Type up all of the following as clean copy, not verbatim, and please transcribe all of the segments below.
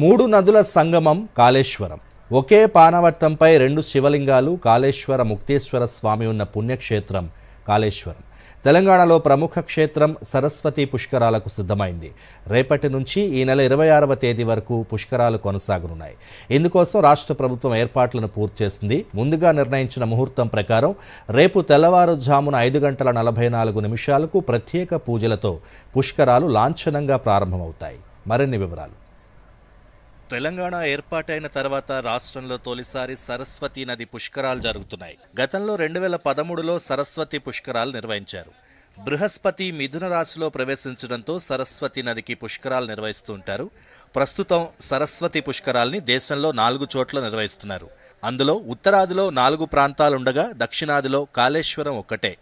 మూడు నదుల సంగమం కాళేశ్వరం. ఒకే పానవట్టంపై రెండు శివలింగాలు కాళేశ్వర ముక్తేశ్వర స్వామి ఉన్న పుణ్యక్షేత్రం కాళేశ్వరం. తెలంగాణలో ప్రముఖ క్షేత్రం సరస్వతి పుష్కరాలకు సిద్ధమైంది. రేపటి నుంచి ఈ నెల 26వ తేదీ వరకు పుష్కరాలు కొనసాగనున్నాయి. ఇందుకోసం రాష్ట్ర ప్రభుత్వం ఏర్పాట్లను పూర్తి చేసింది. ముందుగా నిర్ణయించిన ముహూర్తం ప్రకారం రేపు తెల్లవారుజామున 5:44 ప్రత్యేక పూజలతో పుష్కరాలు లాంఛనంగా ప్రారంభమవుతాయి. మరిన్ని వివరాలు. తెలంగాణ ఏర్పాటైన తర్వాత రాష్ట్రంలో తొలిసారి సరస్వతీ నది పుష్కరాలు జరుగుతున్నాయి. గతంలో 2013లో సరస్వతి పుష్కరాలు నిర్వహించారు. బృహస్పతి మిథున రాశిలో ప్రవేశించడంతో సరస్వతి నదికి పుష్కరాలు నిర్వహిస్తుంటారు. ప్రస్తుతం సరస్వతి పుష్కరాల్ని దేశంలో 4 చోట్ల నిర్వహిస్తున్నారు. అందులో ఉత్తరాదిలో 4 ప్రాంతాలుండగా దక్షిణాదిలో కాళేశ్వరం ఒక్కటే.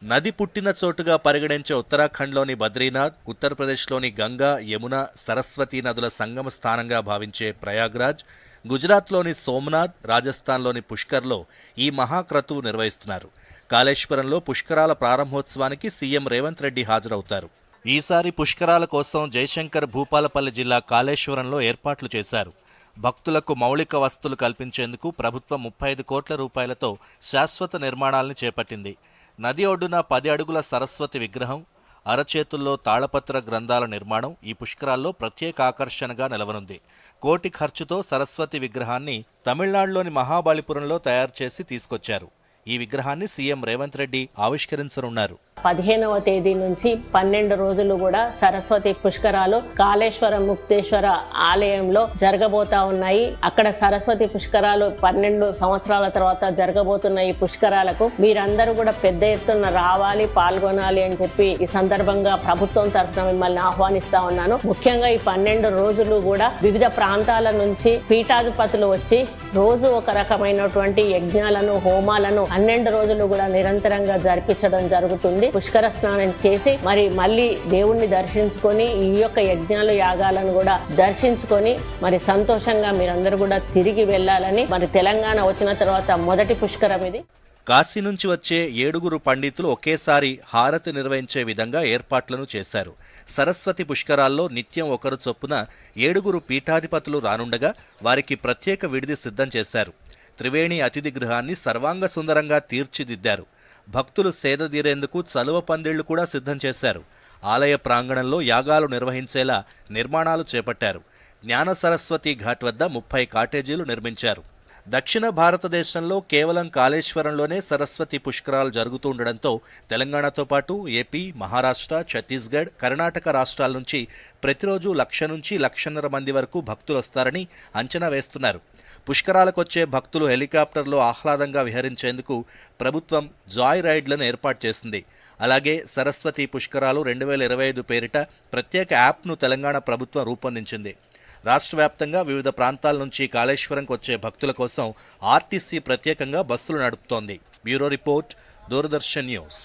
నది పుట్టిన చోటుగా పరిగణించే ఉత్తరాఖండ్లోని బద్రీనాథ్, ఉత్తరప్రదేశ్లోని గంగా, యమున, సరస్వతీ నదుల సంగమ స్థానంగా భావించే ప్రయాగ్రాజ్, గుజరాత్లోని సోమనాథ్, రాజస్థాన్లోని పుష్కర్లో ఈ మహాక్రతువు నిర్వహిస్తున్నారు. కాళేశ్వరంలో పుష్కరాల ప్రారంభోత్సవానికి సీఎం రేవంత్ రెడ్డి హాజరవుతారు. ఈసారి పుష్కరాల కోసం జయశంకర్ భూపాలపల్లి జిల్లా కాళేశ్వరంలో ఏర్పాట్లు చేశారు. భక్తులకు మౌలిక వసతులు కల్పించేందుకు ప్రభుత్వం 35 కోట్ల రూపాయలతో శాశ్వత నిర్మాణాలను చేపట్టింది. నది ఒడ్డున 10 అడుగుల సరస్వతి విగ్రహం, అరచేతుల్లో తాళపత్ర గ్రంథాల నిర్మాణం ఈ పుష్కరాల్లో ప్రత్యేక ఆకర్షణగా నిలవనుంది. కోటి ఖర్చుతో సరస్వతి విగ్రహాన్ని తమిళనాడులోని మహాబలిపురంలో తయారు చేసి తీసుకొచ్చారు. ఈ విగ్రహాన్ని సీఎం రేవంత్ రెడ్డి ఆవిష్కరించనున్నారు. 15వ తేదీ నుంచి 12 రోజులు కూడా సరస్వతి పుష్కరాలు కాళేశ్వరం ముక్తేశ్వర ఆలయంలో జరగబోతా ఉన్నాయి. అక్కడ సరస్వతి పుష్కరాలు 12 సంవత్సరాల తర్వాత జరగబోతున్న ఈ పుష్కరాలకు మీరందరూ కూడా పెద్ద ఎత్తున రావాలి, పాల్గొనాలి అని చెప్పి ఈ సందర్భంగా ప్రభుత్వం తరఫున మిమ్మల్ని ఆహ్వానిస్తా ఉన్నాను. ముఖ్యంగా ఈ 12 రోజులు కూడా వివిధ ప్రాంతాల నుంచి పీఠాధిపతులు వచ్చి రోజు ఒక రకమైనటువంటి యజ్ఞాలను, హోమాలను 12 రోజులు కూడా నిరంతరంగా జరిపించడం జరుగుతుంది. పుష్కర స్నానం చేసి మళ్ళీ దేవుణ్ణి దర్శించుకొని ఈ యొక్క యజ్ఞాలు, యాగాలను కూడా దర్శించుకొని సంతోషంగా మీరందరూ కూడా తిరిగి వెళ్ళాలని తెలంగాణ వచ్చిన తర్వాత మొదటి పుష్కరం ఇది. కాశీ నుంచి వచ్చే 7 పండితులు ఒకేసారి హారతి నిర్వహించే విధంగా ఏర్పాట్లను చేశారు. సరస్వతి పుష్కరాల్లో నిత్యం ఒకరు చొప్పున 7 పీఠాధిపతులు రానుండగా వారికి ప్రత్యేక విడిది సిద్ధం చేశారు. త్రివేణి అతిథి గృహాన్ని సర్వాంగ సుందరంగా తీర్చిదిద్దారు. భక్తులు సేదతీరేందుకు చలువ పందిళ్లు కూడా సిద్ధం చేశారు. ఆలయ ప్రాంగణంలో యాగాలు నిర్వహించేలా నిర్మాణాలు చేపట్టారు. జ్ఞాన సరస్వతి ఘాట్ వద్ద 30 కాటేజీలు నిర్మించారు. దక్షిణ భారతదేశంలో కేవలం కాళేశ్వరంలోనే సరస్వతి పుష్కరాలు జరుగుతుండడంతో తెలంగాణతో పాటు ఏపీ, మహారాష్ట్ర, ఛత్తీస్గఢ్, కర్ణాటక రాష్ట్రాల నుంచి ప్రతిరోజు 1,00,000 నుంచి 1,50,000 మంది వరకు భక్తులు వస్తారని అంచనా వేస్తున్నారు. పుష్కరాలకొచ్చే భక్తులు హెలికాప్టర్లో ఆహ్లాదంగా విహరించేందుకు ప్రభుత్వం జాయ్ రైడ్లను ఏర్పాటు చేసింది. అలాగే సరస్వతి పుష్కరాలు 2025 పేరిట ప్రత్యేక యాప్ను తెలంగాణ ప్రభుత్వం రూపొందించింది. రాష్ట్ర వ్యాప్తంగా వివిధ ప్రాంతాల నుంచి కాళేశ్వరంకు వచ్చే భక్తుల కోసం ఆర్టీసీ ప్రత్యేకంగా బస్సులు నడుపుతోంది. Bureau report, Doordarshan news.